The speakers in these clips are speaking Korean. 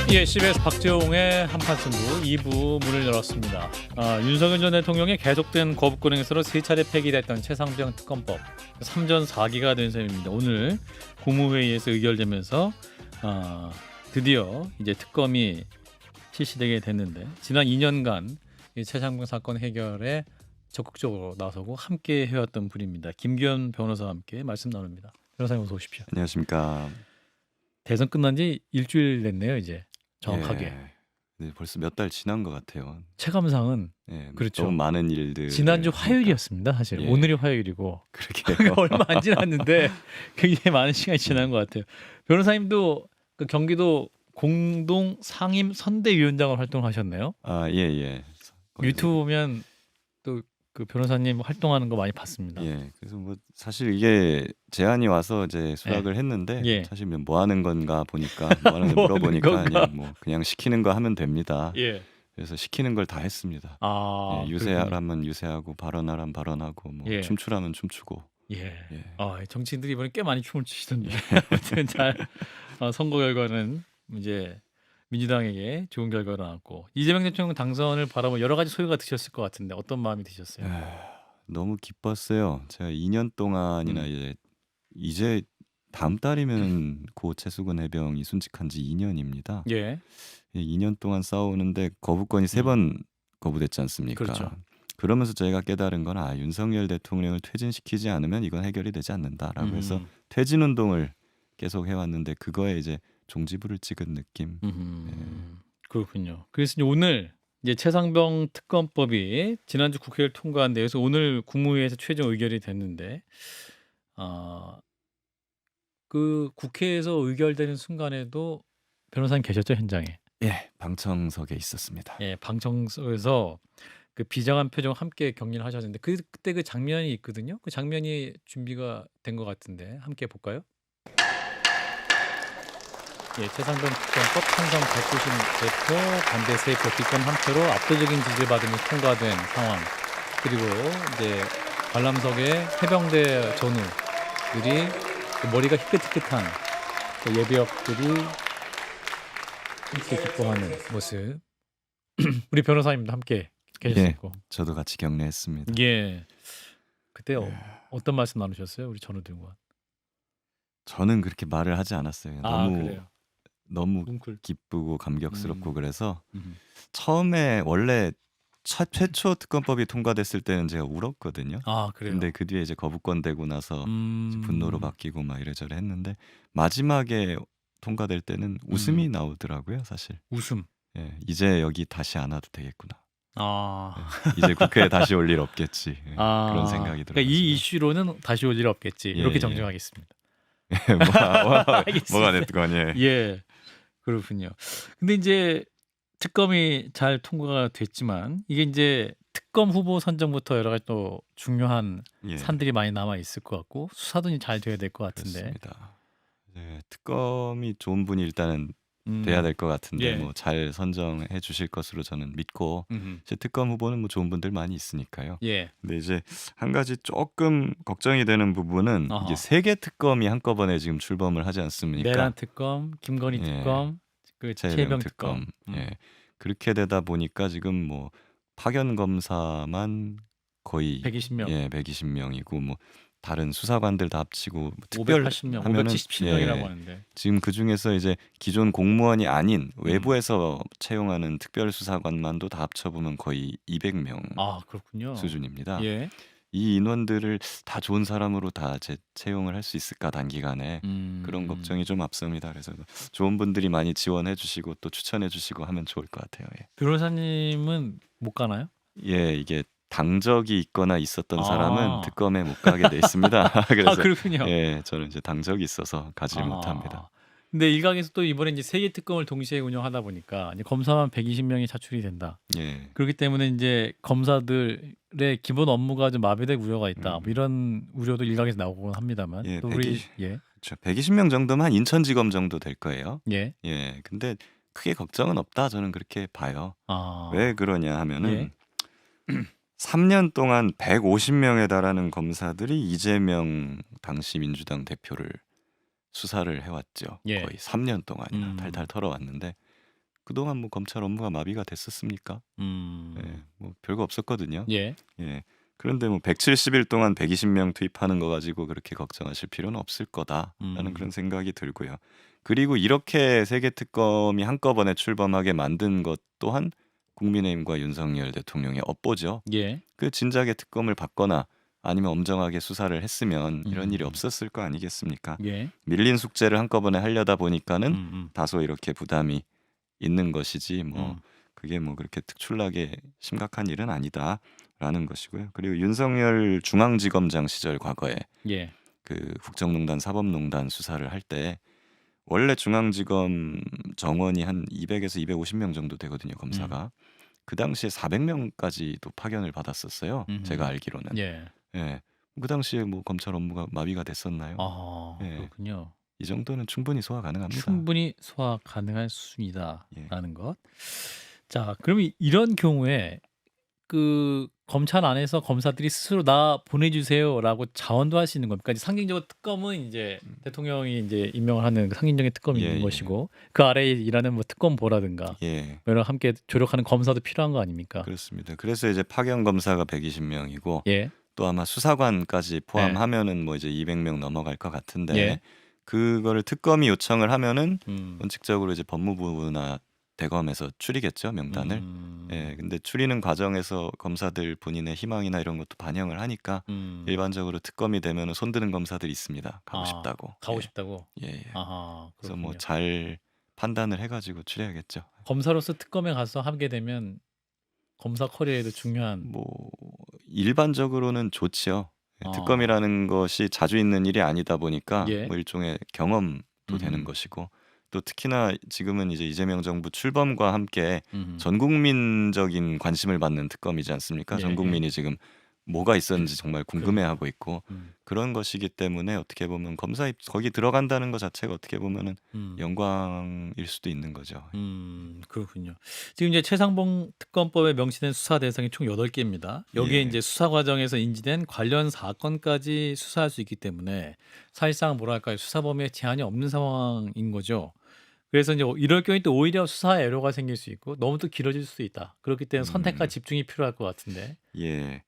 예, CBS 박재홍의 한판승부 2부 문을 열었습니다. 윤석열 전 대통령의 계속된 거부권 행사로 3차례 폐기됐던 최상병 특검법 3전 4기가 된 셈입니다. 오늘 국무회의에서 의결되면서 드디어 이제 특검이 실시되게 됐는데, 지난 2년간 이 최상병 사건 해결에 적극적으로 나서고 함께 해왔던 분입니다. 김기현 변호사와 함께 말씀 나눕니다. 변호사님 어서 오십시오. 안녕하십니까. 대선 끝난 지 일주일 됐네요, 이제 정확하게. 예. 네, 벌써 몇 달 지난 것 같아요. 체감상은 예, 그렇죠. 너무 많은 일들. 지난주 화요일이었습니다. 사실 예. 오늘이 화요일이고 그러게요. 얼마 안 지났는데 굉장히 많은 시간이 지난 것 같아요. 변호사님도 그 경기도 공동 상임 선대위원장을 활동하셨네요. 예. 거기서, 유튜브 보면 또 그 변호사님 활동하는 거 많이 봤습니다. 예. 그래서 뭐 사실 이게 제안이 와서 이제 수락을 했는데 예. 사실 뭐 하는 건가 보니까 뭐 하는 거 뭐 하는 물어보니까 건가? 그냥 시키는 거 하면 됩니다. 예. 그래서 시키는 걸 다 했습니다. 예, 유세하라면 유세하고 발언하라면 발언하고 뭐 예. 춤추라면 춤추고. 예. 예. 정치인들이 이번에 꽤 많이 춤을 추시던데. 아무튼 잘 선거 결과는 이제 민주당에게 좋은 결과가 나왔고, 이재명 대통령 당선을 바라보면 여러 가지 소요가 드셨을 것 같은데 어떤 마음이 드셨어요? 너무 기뻤어요. 제가 2년 동안이나 이제 다음 달이면 고 최수근 해병이 순직한 지 2년입니다. 예. 2년 동안 싸우는데 거부권이 3번 거부됐지 않습니까? 그렇죠. 그러면서 저희가 깨달은 건 윤석열 대통령을 퇴진시키지 않으면 이건 해결이 되지 않는다라고 해서 퇴진 운동을 계속 해왔는데 그거에 이제 종지부를 찍은 느낌. 그렇군요. 그래서 이제 오늘 이제 최상병 특검법이 지난주 국회를 통과한 데에서 오늘 국무회의에서 최종 의결이 됐는데, 그 국회에서 의결되는 순간에도 변호사님 계셨죠, 현장에? 예, 방청석에 있었습니다. 예, 방청석에서 그 비장한 표정 함께 격리를 하셨는데 그때 그 장면이 있거든요. 그 장면이 준비가 된 것 같은데 함께 볼까요? 예, 최상병 특검법 찬성 190표, 반대 3표, 기권 1표로 압도적인 지지를 받으며 통과된 상황. 그리고 이제 관람석에 해병대 전우들이 그 머리가 희끗희끗한 그 예비역들이 이렇게 기뻐하는 모습. 우리 변호사님도 함께 계셨고. 저도 같이 격려했습니다. 예. 그때 어떤 말씀 나누셨어요, 우리 전우들과? 저는 그렇게 말을 하지 않았어요. 그래요. 너무 뭉클. 기쁘고 감격스럽고 그래서 음. 처음에 원래 최초 특검법이 통과됐을 때는 제가 울었거든요. 그래요. 근데 그 뒤에 이제 거부권 되고 나서 이제 분노로 음. 바뀌고 막 이래저래 했는데 마지막에 통과될 때는 웃음이 나오더라고요, 사실. 웃음. 예, 이제 여기 다시 안 와도 되겠구나. 예. 이제 국회에 다시 올 일 없겠지. 그런 생각이 들어요. 그러니까 이 이슈로는 다시 올 일 없겠지. 이렇게 예. 정정하겠습니다. 뭐가 됐건 예. 그렇군요. 근데 이제 특검이 잘 통과가 됐지만 이게 이제 특검 후보 선정부터 여러 가지 또 중요한 산들이 많이 남아 있을 것 같고 수사도 잘 돼야 될 것 같은데. 그렇습니다. 네, 특검이 좋은 분이 일단은 돼야 될 것 같은데 뭐 잘 선정해 주실 것으로 저는 믿고, 제 특검 후보는 뭐 좋은 분들 많이 있으니까요. 예. 근데 이제 한 가지 조금 걱정이 되는 부분은 이게 3개 특검이 한꺼번에 지금 출범을 하지 않습니까? 내란 특검, 김건희 특검, 그 최병 특검. 예. 그렇게 되다 보니까 지금 뭐 파견 검사만 거의 120명. 예, 120명이고 뭐 다른 수사관들 다 합치고 580명, 하면은 577명이라고 하는데. 지금 그 중에서 이제 기존 공무원이 아닌 외부에서 채용하는 특별 수사관만도 다 합쳐보면 거의 200명 그렇군요. 수준입니다. 예. 이 인원들을 다 좋은 사람으로 다 채용을 할 수 있을까 단기간에 그런 걱정이 좀 앞섭니다. 그래서 좋은 분들이 많이 지원해 주시고 또 추천해 주시고 하면 좋을 것 같아요. 예. 변호사님은 못 가나요? 예, 이게 당적이 있거나 있었던 사람은 특검에 못 가게 돼 있습니다. 그래서 그렇군요. 예, 저는 이제 당적이 있어서 가지 못합니다. 근데 일각에서 또 이번에 이제 3개 특검을 동시에 운영하다 보니까 이제 검사만 120명이 차출이 된다. 예. 그렇기 때문에 이제 검사들의 기본 업무가 좀 마비될 우려가 있다. 뭐 이런 우려도 일각에서 나오곤 합니다만. 예, 또 120명 정도면 인천지검 정도 될 거예요. 예. 예. 근데 크게 걱정은 없다. 저는 그렇게 봐요. 왜 그러냐 하면은 3년 동안 150명에 달하는 검사들이 이재명 당시 민주당 대표를 수사를 해왔죠. 거의 3년 동안이나 탈탈 털어왔는데 그동안 뭐 검찰 업무가 마비가 됐었습니까? 뭐 별거 없었거든요. 예. 그런데 뭐 170일 동안 120명 투입하는 거 가지고 그렇게 걱정하실 필요는 없을 거다라는 그런 생각이 들고요. 그리고 이렇게 세계 특검이 한꺼번에 출범하게 만든 것 또한 국민의힘과 윤석열 대통령의 업보죠. 예. 그 진작에 특검을 받거나 아니면 엄정하게 수사를 했으면 이런 일이 없었을 거 아니겠습니까? 예. 밀린 숙제를 한꺼번에 하려다 보니까는 다소 이렇게 부담이 있는 것이지 뭐 그게 뭐 그렇게 특출나게 심각한 일은 아니다라는 것이고요. 그리고 윤석열 중앙지검장 시절 과거에 예. 그 국정농단 사법농단 수사를 할 때 원래 중앙지검 정원이 한 200에서 250명 정도 되거든요, 검사가. 그 당시에 400명까지도 파견을 받았었어요. 제가 알기로는. 예. 그 당시에 뭐 검찰 업무가 마비가 됐었나요? 그렇군요. 이 정도는 충분히 소화 가능합니다. 충분히 소화 가능할 수이다라는 예. 것. 자, 그러면 이런 경우에 그 검찰 안에서 검사들이 스스로 나 보내주세요라고 자원도 할 수 있는 겁니까? 이제 상징적으로 특검은 이제 대통령이 이제 임명을 하는 상징적인 특검이 있는 것이고 그 아래에 일하는 뭐 특검보라든가 여러 함께 조력하는 검사도 필요한 거 아닙니까? 그렇습니다. 그래서 이제 파견 검사가 120명이고 예. 또 아마 수사관까지 포함하면은 뭐 이제 200명 넘어갈 것 같은데 그거를 특검이 요청을 하면은 원칙적으로 이제 법무부나 대검에서 추리겠죠, 명단을. 근데 추리는 과정에서 검사들 본인의 희망이나 이런 것도 반영을 하니까 일반적으로 특검이 되면은 손드는 검사들이 있습니다. 가고 싶다고. 가고 싶다고. 그래서 그렇군요. 뭐 잘 판단을 해가지고 추려야겠죠. 검사로서 특검에 가서 하게 되면 검사 커리어에도 중요한. 뭐 일반적으로는 좋지요. 아. 특검이라는 것이 자주 있는 일이 아니다 보니까 예. 뭐 일종의 경험도 되는 것이고 또 특히나 지금은 이제 이재명 정부 출범과 함께 전 국민적인 관심을 받는 특검이지 않습니까? 전 국민이 지금 뭐가 있었는지 정말 궁금해하고 있고 그런 것이기 때문에 어떻게 보면 검사 거기 들어간다는 것 자체가 어떻게 보면은 영광일 수도 있는 거죠. 그렇군요. 지금 이제 최상봉 특검법에 명시된 수사 대상이 총 8개입니다. 여기에 이제 수사 과정에서 인지된 관련 사건까지 수사할 수 있기 때문에 사실상 뭐랄까요, 수사 범위에 제한이 없는 상황인 거죠. 그래서 이제 이럴 경우에 또 오히려 수사에 애로가 생길 수 있고 너무 또 길어질 수도 있다. 그렇기 때문에 선택과 집중이 필요할 것 같은데. 근데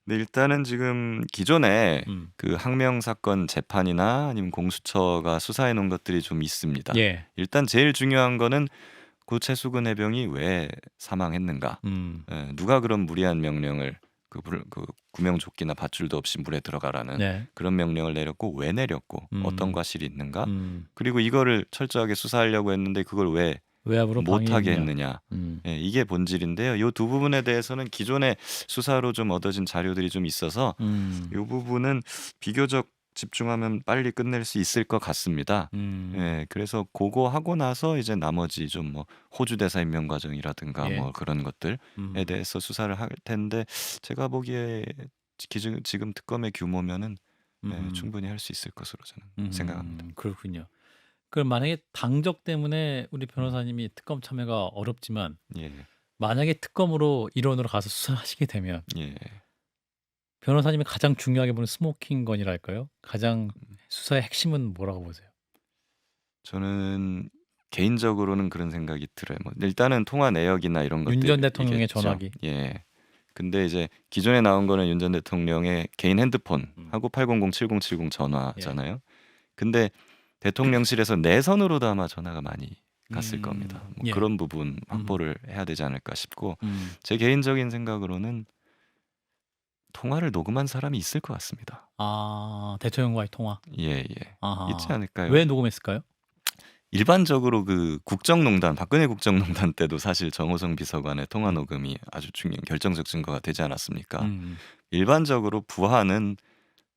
일단은 지금 기존에 그 항명 사건 재판이나 아니면 공수처가 수사해 놓은 것들이 좀 있습니다. 일단 제일 중요한 거는 고 최수근 해병이 왜 사망했는가? 누가 그런 무리한 명령을 그 구명조끼나 밧줄도 없이 물에 들어가라는 그런 명령을 내렸고 왜 내렸고 어떤 과실이 있는가? 그리고 이거를 철저하게 수사하려고 했는데 그걸 왜 못하게 했느냐? 이게 본질인데요. 이 두 부분에 대해서는 기존의 수사로 좀 얻어진 자료들이 좀 있어서 이 부분은 비교적 집중하면 빨리 끝낼 수 있을 것 같습니다. 그래서 그거 하고 나서 이제 나머지 좀 뭐 호주 대사 임명 과정이라든가 뭐 그런 것들에 대해서 수사를 할 텐데 제가 보기에 지금 특검의 규모면은 충분히 할 수 있을 것으로 저는 생각합니다. 그렇군요. 그럼 만약에 당적 때문에 우리 변호사님이 특검 참여가 어렵지만 만약에 특검으로 일원으로 가서 수사하시게 되면 변호사님이 가장 중요하게 보는 스모킹 건이랄까요? 가장 수사의 핵심은 뭐라고 보세요? 저는 개인적으로는 그런 생각이 들어요. 뭐 일단은 통화 내역이나 이런 것들 윤 전 대통령의 전화기. 근데 이제 기존에 나온 거는 윤 전 대통령의 개인 핸드폰하고 800-7070 전화잖아요. 근데 대통령실에서 내선으로도 아마 전화가 많이 갔을 겁니다. 뭐 그런 부분 확보를 해야 되지 않을까 싶고 제 개인적인 생각으로는 통화를 녹음한 사람이 있을 것 같습니다. 대통령과의 통화. 있지 않을까요? 왜 녹음했을까요? 일반적으로 그 국정농단, 박근혜 국정농단 때도 사실 정호성 비서관의 통화 녹음이 아주 중요한 결정적 증거가 되지 않았습니까? 일반적으로 부하는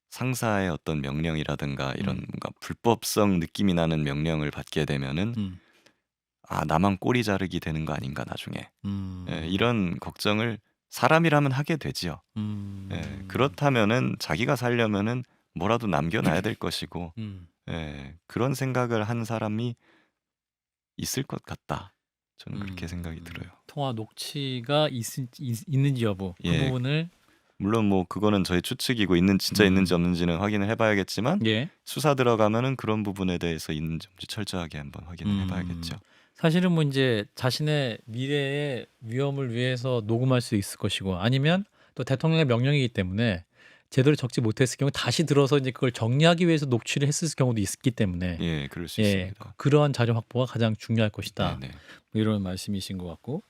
상사의 어떤 명령이라든가 이런 뭔가 불법성 느낌이 나는 명령을 받게 되면은 나만 꼬리 자르기 되는 거 아닌가 나중에 이런 걱정을 사람이라면 하게 되지요. 그렇다면은 자기가 살려면은 뭐라도 남겨놔야 될 것이고 그런 생각을 한 사람이 있을 것 같다. 저는 그렇게 생각이 들어요. 통화 녹취가 있는지 여부 그 부분을 물론 뭐 그거는 저희 추측이고 진짜 있는지 없는지는 확인을 해봐야겠지만 수사 들어가면은 그런 부분에 대해서 있는지 철저하게 한번 확인을 해봐야겠죠. 사실은 뭐 이제 자신의 미래의 위험을 위해서 녹음할 수 있을 것이고 아니면 또 대통령의 명령이기 때문에 제대로 적지 못했을 경우 다시 들어서 이제 그걸 정리하기 위해서 녹취를 했을 경우도 있기 때문에 예, 그럴 수 예, 있습니다. 그러한 자료 확보가 가장 중요할 것이다. 네네. 뭐 이런 말씀이신 것 같고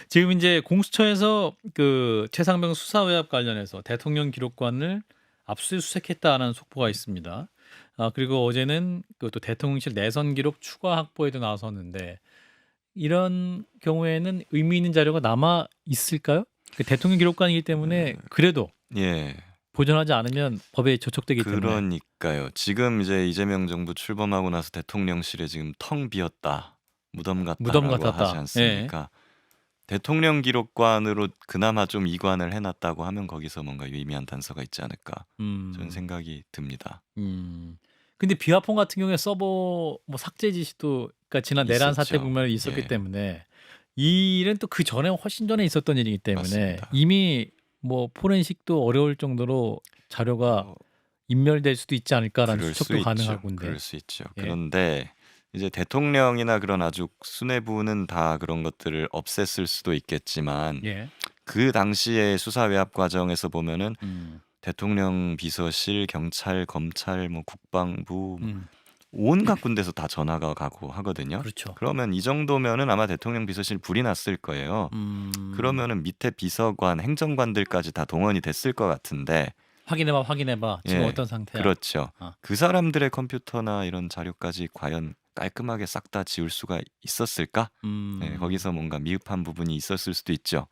지금 이제 공수처에서 그 최상병 수사 외압 관련해서 대통령 기록관을 압수수색했다는 속보가 있습니다. 그리고 어제는 그 또 대통령실 내선 기록 추가 확보에도 나섰는데 이런 경우에는 의미 있는 자료가 남아 있을까요? 그 대통령 기록관이기 때문에 그래도 예. 보존하지 않으면 법에 저촉되기 때문에 그러니까요. 지금 이제 이재명 정부 출범하고 나서 대통령실에 지금 텅 비었다, 무덤 무덤 같다라고 하지 같았다. 예. 않습니까? 대통령 기록관으로 그나마 좀 이관을 해놨다고 하면 거기서 뭔가 유의미한 단서가 있지 않을까 저는 생각이 듭니다. 근데 비화폰 같은 경우에 서버 뭐 삭제 지시도 그러니까 지난 내란 사태 있었죠. 국면에 있었기 예. 때문에 이 일은 또 그 전에 훨씬 전에 있었던 일이기 때문에 맞습니다. 이미 뭐 포렌식도 어려울 정도로 자료가 어, 인멸될 수도 있지 않을까라는 그럴 수 추측도 있죠. 가능하군데. 그럴 수 있죠. 예. 그런데 이제 대통령이나 그런 아주 수뇌부는 다 그런 것들을 없앴을 수도 있겠지만 예. 그 당시의 수사 외압 과정에서 보면은 음. 대통령 비서실, 경찰, 검찰, 뭐 국방부 음. 온갖 군데서 다 전화가 가고 하거든요. 그렇죠. 그러면 이 정도면은 아마 대통령 비서실 불이 났을 거예요. 그러면은 밑에 비서관, 행정관들까지 다 동원이 됐을 것 같은데 확인해봐. 지금 예, 어떤 상태야? 그렇죠. 아. 그 사람들의 컴퓨터나 이런 자료까지 과연 깔끔하게 싹 다 지울 수가 있었을까? 네, 거기서 뭔가 미흡한 부분이 있었을 수도 있죠.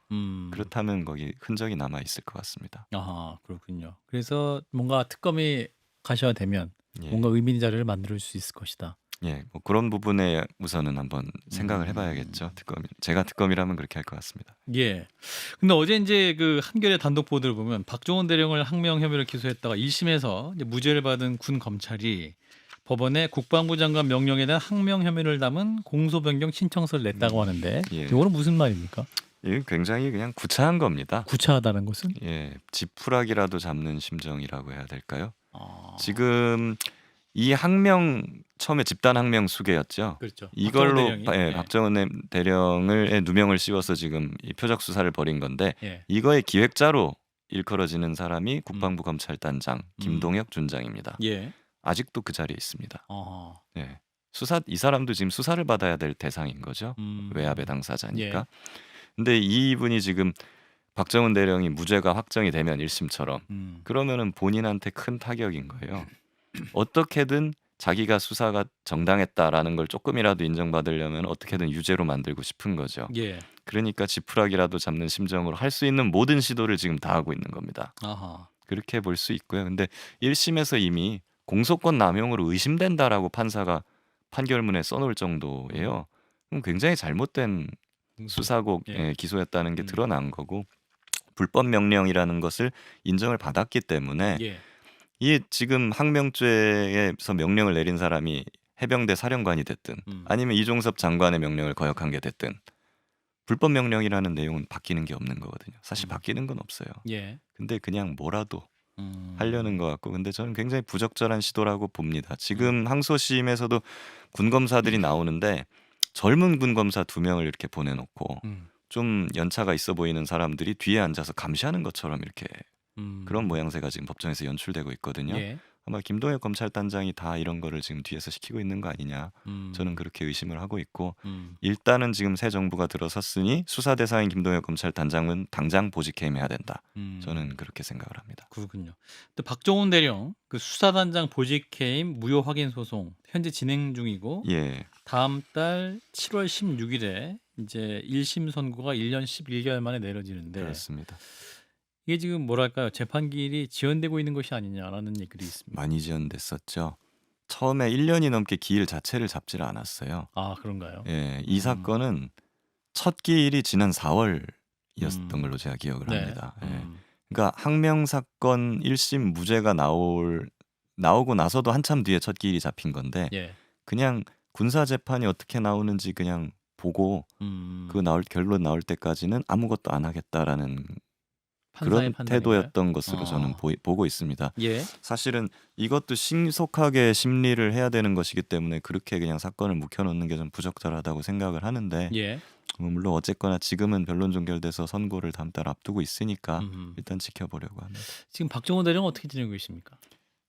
그렇다면 거기 흔적이 남아 있을 것 같습니다. 아하, 그렇군요. 그래서 뭔가 특검이 가셔야 되면 예, 뭔가 의미 있는 자료를 만들 수 있을 것이다. 예, 뭐 그런 부분에 우선은 한번 생각을 해봐야겠죠. 제가 특검이라면 그렇게 할 것 같습니다. 예. 근데 어제 이제 그 한겨레 단독 보도를 보면 박정원 대령을 항명 혐의를 기소했다가 1심에서 이제 무죄를 받은 군 검찰이 법원에 국방부 장관 명령에 대한 항명 혐의를 담은 공소 변경 신청서를 냈다고 하는데 예. 이거는 무슨 말입니까? 이게 굉장히 그냥 구차한 겁니다. 구차하다는 것은? 예, 지푸라기라도 잡는 심정이라고 해야 될까요? 아, 지금 이 항명 처음에 집단 항명 수계였죠. 그렇죠. 이걸로 박정원 대령이? 예. 박정원 대령을 누명을 씌워서 지금 이 표적 수사를 벌인 건데 예. 이거의 기획자로 일컬어지는 사람이 국방부 검찰단장 김동혁 준장입니다. 예. 아직도 그 자리에 있습니다. 아, 네. 이 사람도 지금 수사를 받아야 될 대상인 거죠. 외압의 당사자니까. 예. 근데 이분이 지금 박정훈 대령이 무죄가 확정이 되면 1심처럼 그러면은 본인한테 큰 타격인 거예요. 어떻게든 자기가 수사가 정당했다라는 걸 조금이라도 인정받으려면 어떻게든 유죄로 만들고 싶은 거죠. 예. 그러니까 지푸라기라도 잡는 심정으로 할 수 있는 모든 시도를 지금 다 하고 있는 겁니다. 아하. 그렇게 볼 수 있고요. 근데 1심에서 이미 공소권 남용으로 의심된다라고 판사가 판결문에 써놓을 정도예요. 그럼 굉장히 잘못된 수사고 예. 기소였다는 게 드러난 거고 불법 명령이라는 것을 인정을 받았기 때문에 예. 이 지금 항명죄에서 명령을 내린 사람이 해병대 사령관이 됐든 아니면 이종섭 장관의 명령을 거역한 게 됐든 불법 명령이라는 내용은 바뀌는 게 없는 거거든요. 사실 바뀌는 건 없어요. 예. 근데 그냥 뭐라도 하려는 것 같고 근데 저는 굉장히 부적절한 시도라고 봅니다. 지금 항소심에서도 군 검사들이 나오는데 젊은 군 검사 2명을 이렇게 보내놓고 좀 연차가 있어 보이는 사람들이 뒤에 앉아서 감시하는 것처럼 이렇게 그런 모양새가 지금 법정에서 연출되고 있거든요. 예. 아마 김동혁 검찰단장이 다 이런 거를 지금 뒤에서 시키고 있는 거 아니냐 저는 그렇게 의심을 하고 있고 일단은 지금 새 정부가 들어섰으니 수사 대상인 김동혁 검찰단장은 당장 보직해임해야 된다. 저는 그렇게 생각을 합니다. 그렇군요. 또 박정훈 대령 그 수사단장 보직해임 무효 확인 소송 현재 진행 중이고 예, 다음 달 7월 16일에 이제 1심 선고가 1년 11개월 만에 내려지는데 그렇습니다. 이게 지금 뭐랄까요? 재판기일이 지연되고 있는 것이 아니냐라는 얘기도 있습니다. 많이 지연됐었죠. 처음에 1년이 넘게 기일 자체를 잡지를 않았어요. 아, 그런가요? 예, 이 사건은 첫 기일이 지난 4월이었던 걸로 제가 기억을 네. 합니다. 예. 그러니까 항명 사건 1심 무죄가 나오고 나서도 한참 뒤에 첫 기일이 잡힌 건데 예. 그냥 군사 재판이 어떻게 나오는지 그냥 보고 그 결론 나올 때까지는 아무것도 안 하겠다라는 판사의 그런 판단인가요? 태도였던 것으로 저는 보고 있습니다. 예. 사실은 이것도 신속하게 심리를 해야 되는 것이기 때문에 그렇게 그냥 사건을 묵혀놓는 게 좀 부적절하다고 생각을 하는데 예. 물론 어쨌거나 지금은 변론 종결돼서 선고를 다음 달 앞두고 있으니까 일단 지켜보려고 합니다. 지금 박정호 대령은 어떻게 지내고 계십니까?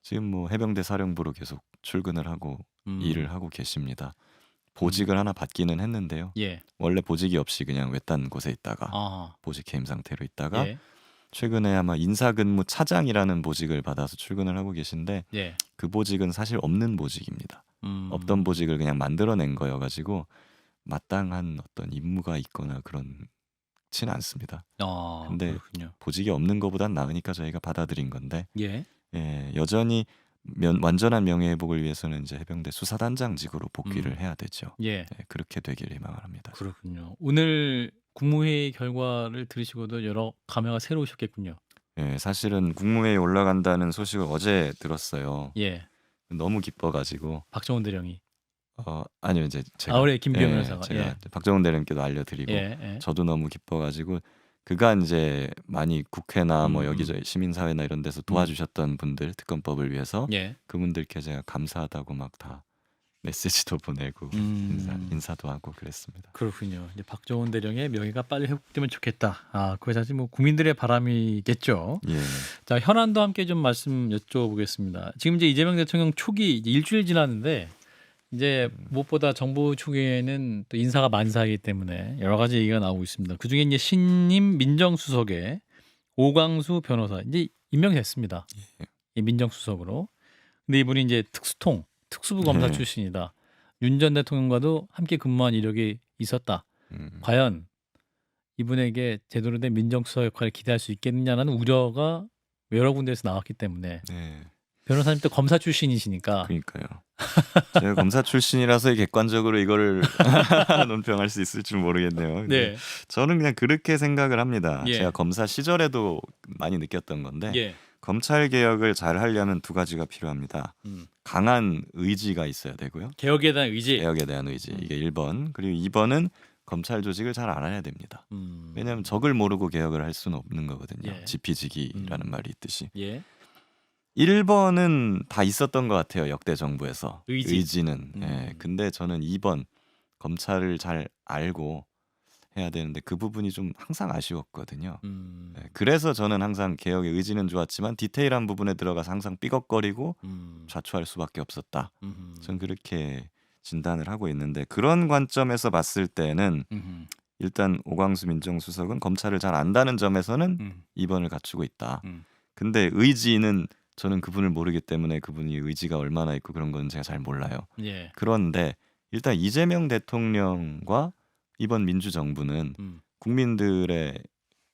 지금 뭐 해병대 사령부로 계속 출근을 하고 일을 하고 계십니다. 보직을 하나 받기는 했는데요. 예. 원래 보직이 없이 그냥 외딴 곳에 있다가 아. 보직 해임 상태로 있다가 예. 최근에 아마 인사근무 차장이라는 보직을 받아서 출근을 하고 계신데 예. 그 보직은 사실 없는 보직입니다. 없던 보직을 그냥 만들어낸 거여가지고 마땅한 어떤 임무가 있거나 그렇지는 않습니다. 아, 근데 그렇군요. 보직이 없는 것보단 나으니까 저희가 받아들인 건데 예. 여전히 완전한 명예회복을 위해서는 이제 해병대 수사단장직으로 복귀를 해야 되죠. 예. 네, 그렇게 되길 희망을 합니다. 그렇군요. 오늘 국무회의 결과를 들으시고도 여러 감회가 새로우셨겠군요. 예, 사실은 국무회의에 올라간다는 소식을 어제 들었어요. 예. 너무 기뻐가지고 박정훈 대령이. 아니요 이제 제가 아울의 김기현 변호사가. 제가 예. 박정훈 대령께도 알려드리고 예. 예. 저도 너무 기뻐가지고 그간 이제 많이 국회나 뭐 음. 여기저기 시민사회나 이런 데서 도와주셨던 분들 특검법을 위해서 예. 그분들께 제가 감사하다고 막 다 메시지도 보내고 인사도 하고 그랬습니다. 그렇군요. 이제 박정훈 대령의 명예가 빨리 회복되면 좋겠다. 아, 그게 사실 뭐 국민들의 바람이겠죠. 예. 자, 현안도 함께 좀 말씀 여쭤보겠습니다. 지금 이제 이재명 대통령 초기 이제 일주일 지났는데 이제 무엇보다 정부 초기에는 또 인사가 만사이기 때문에 여러 가지 얘기가 나오고 있습니다. 그 중에 이제 신임 민정수석에 오광수 변호사 이제 임명됐습니다. 이 민정수석으로. 근데 이분이 이제 특수부 검사 출신이다. 윤 전 대통령과도 함께 근무한 이력이 있었다. 과연 이분에게 제대로 된 민정수석 역할을 기대할 수 있겠느냐는 우려가 여러 군데에서 나왔기 때문에 변호사님도 검사 출신이시니까. 그러니까요. 제가 검사 출신이라서 객관적으로 이거를 논평할 수 있을지 모르겠네요. 네. 저는 그냥 그렇게 생각을 합니다. 예. 제가 검사 시절에도 많이 느꼈던 건데 예. 검찰 개혁을 잘 하려면 두 가지가 필요합니다. 강한 의지가 있어야 되고요. 개혁에 대한 의지. 개혁에 대한 의지. 이게 1번. 그리고 2번은 검찰 조직을 잘 알아야 됩니다. 왜냐하면 적을 모르고 개혁을 할 수는 없는 거거든요. 예. 지피지기라는 말이 있듯이. 예. 1번은 다 있었던 것 같아요. 역대 정부에서. 의지는. 예. 근데 저는 2번 검찰을 잘 알고 해야 되는데 그 부분이 좀 항상 아쉬웠거든요. 예. 그래서 저는 항상 개혁의 의지는 좋았지만 디테일한 부분에 들어가서 항상 삐걱거리고 좌초할 수밖에 없었다. 저는 그렇게 진단을 하고 있는데 그런 관점에서 봤을 때는 일단 오광수 민정수석은 검찰을 잘 안다는 점에서는 2번을 갖추고 있다. 근데 의지는 저는 그분을 모르기 때문에 그분이 의지가 얼마나 있고 그런 건 제가 잘 몰라요. 예. 그런데 일단 이재명 대통령과 이번 민주정부는 국민들의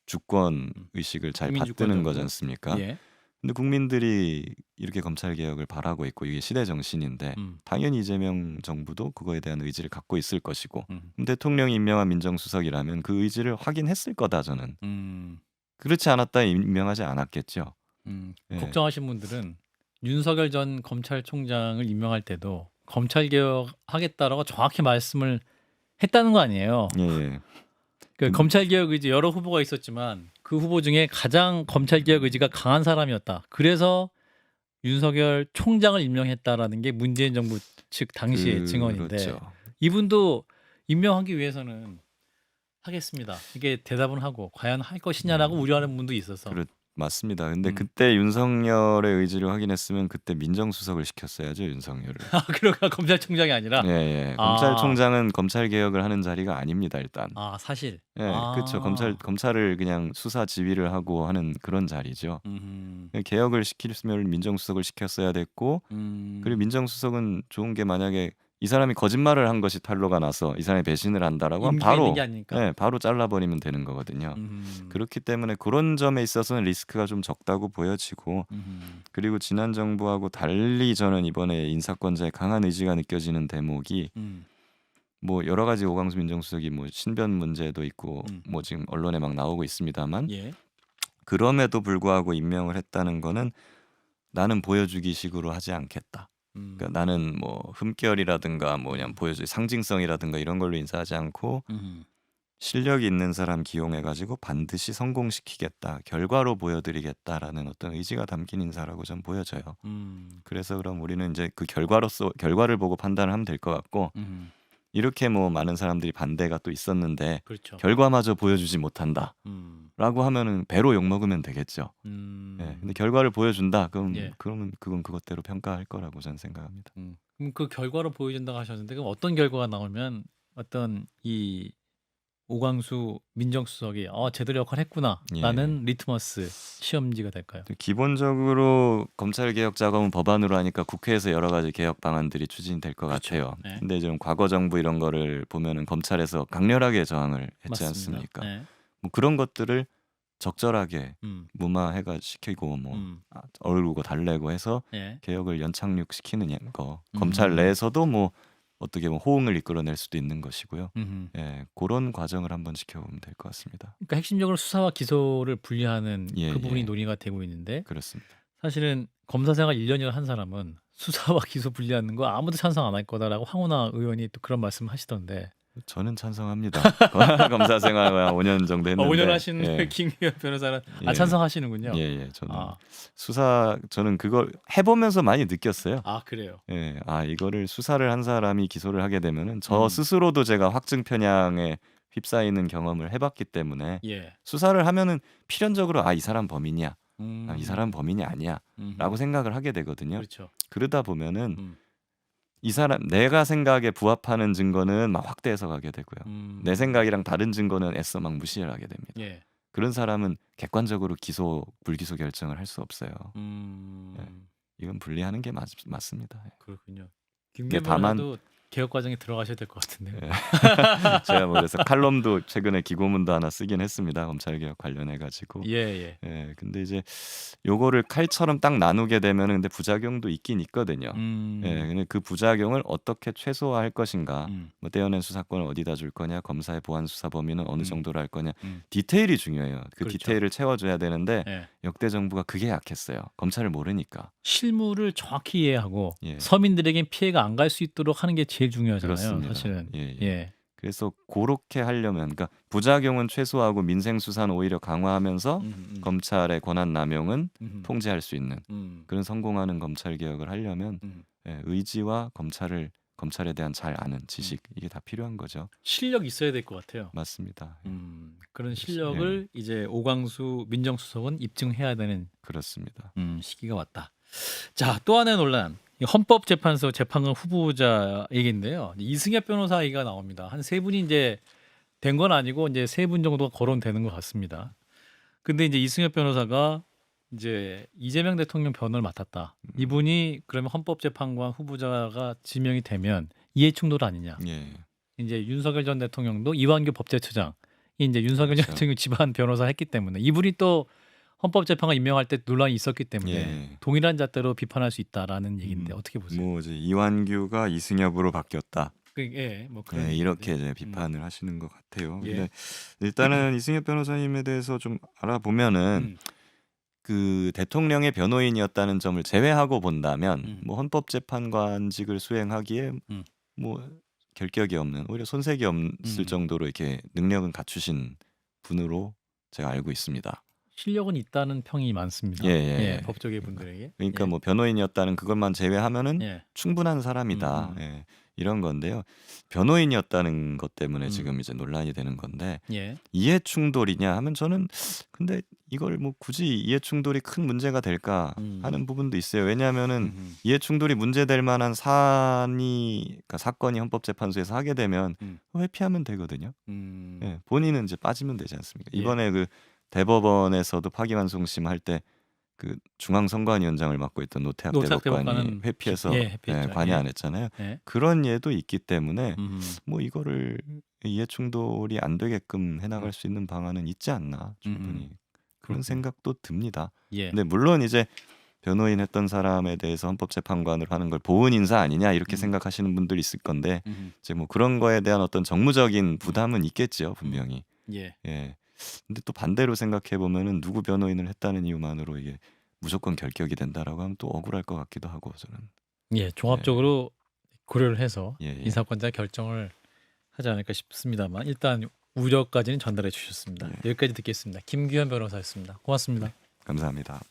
주권 의식을 잘 받드는 거지 않습니까? 예. 근데 국민들이 이렇게 검찰 개혁을 바라고 있고 이게 시대 정신인데 당연히 이재명 정부도 그거에 대한 의지를 갖고 있을 것이고 대통령이 임명한 민정수석이라면 그 의지를 확인했을 거다 저는. 그렇지 않았다 임명하지 않았겠죠. 예. 걱정하신 분들은 윤석열 전 검찰총장을 임명할 때도 검찰 개혁하겠다라고 정확히 말씀을 했다는 거 아니에요. 예. 그 검찰 개혁 의지 여러 후보가 있었지만 그 후보 중에 가장 검찰 개혁 의지가 강한 사람이었다. 그래서 윤석열 총장을 임명했다라는 게 문재인 정부 측 당시의 증언인데 그렇죠. 이분도 임명하기 위해서는 하겠습니다. 이게 대답은 하고 과연 할 것이냐라고 우려하는 분도 있어서. 맞습니다. 근데 그때 윤석열의 의지를 확인했으면 그때 민정수석을 시켰어야죠, 윤석열을. 아, 그러니까 검찰총장이 아니라. 예, 예. 검찰총장은 검찰 개혁을 하는 자리가 아닙니다, 일단. 아, 사실. 예, 그렇죠. 검찰을 그냥 수사 지휘를 하고 하는 그런 자리죠. 개혁을 시키려면 민정수석을 시켰어야 됐고, 그리고 민정수석은 좋은 게 만약에 이 사람이 거짓말을 한 것이 탄로가 나서 이 사람이 배신을 한다라고 하면 바로 바로 잘라버리면 되는 거거든요. 그렇기 때문에 그런 점에 있어서는 리스크가 좀 적다고 보여지고 그리고 지난 정부하고 달리 저는 이번에 인사권자의 강한 의지가 느껴지는 대목이 뭐 여러 가지 오광수 민정수석이 뭐 신변 문제도 있고 뭐 지금 언론에 막 나오고 있습니다만 그럼에도 불구하고 임명을 했다는 거는 나는 보여주기식으로 하지 않겠다. 그러니까 나는 뭐 흠결이라든가 뭐 그냥 보여줄 상징성이라든가 이런 걸로 인사하지 않고 실력이 있는 사람 기용해가지고 반드시 성공시키겠다, 결과로 보여드리겠다라는 어떤 의지가 담긴 인사라고 좀 보여져요. 그래서 그럼 우리는 이제 그 결과를 보고 판단을 하면 될 것 같고, 이렇게 뭐 많은 사람들이 반대가 또 있었는데 그렇죠. 결과마저 보여주지 못한다. 라고 하면은 배로 욕 먹으면 되겠죠. 근데 결과를 보여준다. 그러면 그건 그것대로 평가할 거라고 저는 생각합니다. 그럼 그 결과로 보여준다고 하셨는데 그럼 어떤 결과가 나오면 어떤 이 오광수 민정수석이 제대로 역할을 했구나라는 리트머스 시험지가 될까요? 기본적으로 검찰개혁 작업은 법안으로 하니까 국회에서 여러 가지 개혁 방안들이 추진될 것 그렇죠. 같아요. 네. 근데 지금 과거 정부 이런 거를 보면은 검찰에서 강렬하게 저항을 했지 맞습니다. 않습니까? 네. 뭐 그런 것들을 적절하게 무마해가 시키고 얼고 달래고 해서 예. 개혁을 연착륙시키는 거, 검찰 내에서도 뭐 어떻게 보면 호응을 이끌어낼 수도 있는 것이고요. 그런 과정을 한번 지켜보면 될 것 같습니다. 그러니까 핵심적으로 수사와 기소를 분리하는 그 부분이 예. 논의가 되고 있는데 그렇습니다. 사실은 검사 생활 1년이나 한 사람은 수사와 기소 분리하는 거 아무도 찬성 안 할 거다라고 황운하 의원이 또 그런 말씀 하시던데. 저는 찬성합니다. 검사 생활 5년 정도 했는데 5년 하신 예. 김기현 변호사는 예. 찬성하시는군요. 예. 저는 그걸 해보면서 많이 느꼈어요. 그래요. 예, 이거를 수사를 한 사람이 기소를 하게 되면은 저 스스로도 제가 확증 편향에 휩싸이는 경험을 해봤기 때문에 수사를 하면은 필연적으로 이 사람 범인이야, 이 사람 범인이 아니야라고 생각을 하게 되거든요. 그렇죠. 그러다 보면은 이 사람 내가 생각에 부합하는 증거는 막 확대 해석하게 되고요. 내 생각이랑 다른 증거는 애써 막 무시를 하게 됩니다. 그런 사람은 객관적으로 기소 불기소 결정을 할 수 없어요. 이건 분리하는 게 맞습니다. 그렇군요. 근데 김기현 다만 변호사도 개혁 과정에 들어가셔야 될 것 같은데요. 제가 뭐 그래서 칼럼도 최근에 기고문도 하나 쓰긴 했습니다. 검찰개혁 관련해 가지고. 예. 근데 이제 요거를 칼처럼 딱 나누게 되면은 근데 부작용도 있긴 있거든요. 근데 그 부작용을 어떻게 최소화할 것인가, 뭐 떼어낸 수사권을 어디다 줄 거냐, 검사의 보안 수사 범위는 어느 정도로 할 거냐, 디테일이 중요해요. 그 그렇죠. 디테일을 채워줘야 되는데 역대 정부가 그게 약했어요. 검찰을 모르니까. 실무를 정확히 이해하고 서민들에겐 피해가 안 갈 수 있도록 하는 게 제일 중요하잖아요. 그렇습니다. 사실은. 그래서 그렇게 하려면, 그러니까 부작용은 최소화하고 민생 수사는 오히려 강화하면서 검찰의 권한 남용은 통제할 수 있는 그런 성공하는 검찰 개혁을 하려면 의지와 검찰에 대한 잘 아는 지식, 이게 다 필요한 거죠. 실력 있어야 될 것 같아요. 맞습니다. 그런 실력을 이제 오광수 민정수석은 입증해야 되는 그렇습니다. 시기가 왔다. 자, 또 하나의 논란. 헌법재판소 재판관 후보자 얘기인데요. 이승엽 변호사 얘기가 나옵니다. 한 세 분이 이제 된 건 아니고 이제 세 분 정도가 거론되는 것 같습니다. 근데 이제 이승엽 변호사가 이제 이재명 대통령 변호를 맡았다. 이분이 그러면 헌법재판관 후보자가 지명이 되면 이해충돌 아니냐. 이제 윤석열 전 대통령도 이완규 법제처장, 이제 윤석열 전 대통령 집안 변호사 했기 때문에 이분이 또 헌법재판관 임명할 때 논란이 있었기 때문에 동일한 잣대로 비판할 수 있다라는 얘기인데 어떻게 보세요? 뭐 이제 이완규가 이승엽으로 바뀌었다. 뭐 그런 이렇게 이제 비판을 하시는 것 같아요. 근데 일단은 이승엽 변호사님에 대해서 좀 알아보면은 그 대통령의 변호인이었다는 점을 제외하고 본다면 뭐 헌법재판관직을 수행하기에 뭐 결격이 없는, 오히려 손색이 없을 정도로 이렇게 능력은 갖추신 분으로 제가 알고 있습니다. 실력은 있다는 평이 많습니다. 법조계 분들에게. 그러니까 뭐 변호인이었다는 그것만 제외하면은 충분한 사람이다. 이런 건데요. 변호인이었다는 것 때문에 지금 이제 논란이 되는 건데 이해 충돌이냐 하면 저는 근데 이걸 뭐 굳이 이해 충돌이 큰 문제가 될까 하는 부분도 있어요. 왜냐하면은 이해 충돌이 문제될 만한 그러니까 사건이 헌법재판소에서 하게 되면 회피하면 되거든요. 본인은 이제 빠지면 되지 않습니까? 이번에 그 대법원에서도 파기환송심 할 때 그 중앙선관위원장을 맡고 있던 노태학 대법관이 회피해서 관여 안 했잖아요. 그런 예도 있기 때문에 뭐 이거를 이해충돌이 안 되게끔 해나갈 수 있는 방안은 있지 않나 충분히 그런 생각도 듭니다. 근데 물론 이제 변호인 했던 사람에 대해서 헌법재판관으로 하는 걸 보은 인사 아니냐 이렇게 생각하시는 분들이 있을 건데 이제 뭐 그런 거에 대한 어떤 정무적인 부담은 있겠죠 분명히. 근데 또 반대로 생각해 보면은 누구 변호인을 했다는 이유만으로 이게 무조건 결격이 된다라고 하면 또 억울할 것 같기도 하고 저는. 종합적으로 고려를 해서 인사권자 결정을 하지 않을까 싶습니다만 일단 우려까지는 전달해 주셨습니다. 예. 여기까지 듣겠습니다. 김규현 변호사였습니다. 고맙습니다. 감사합니다.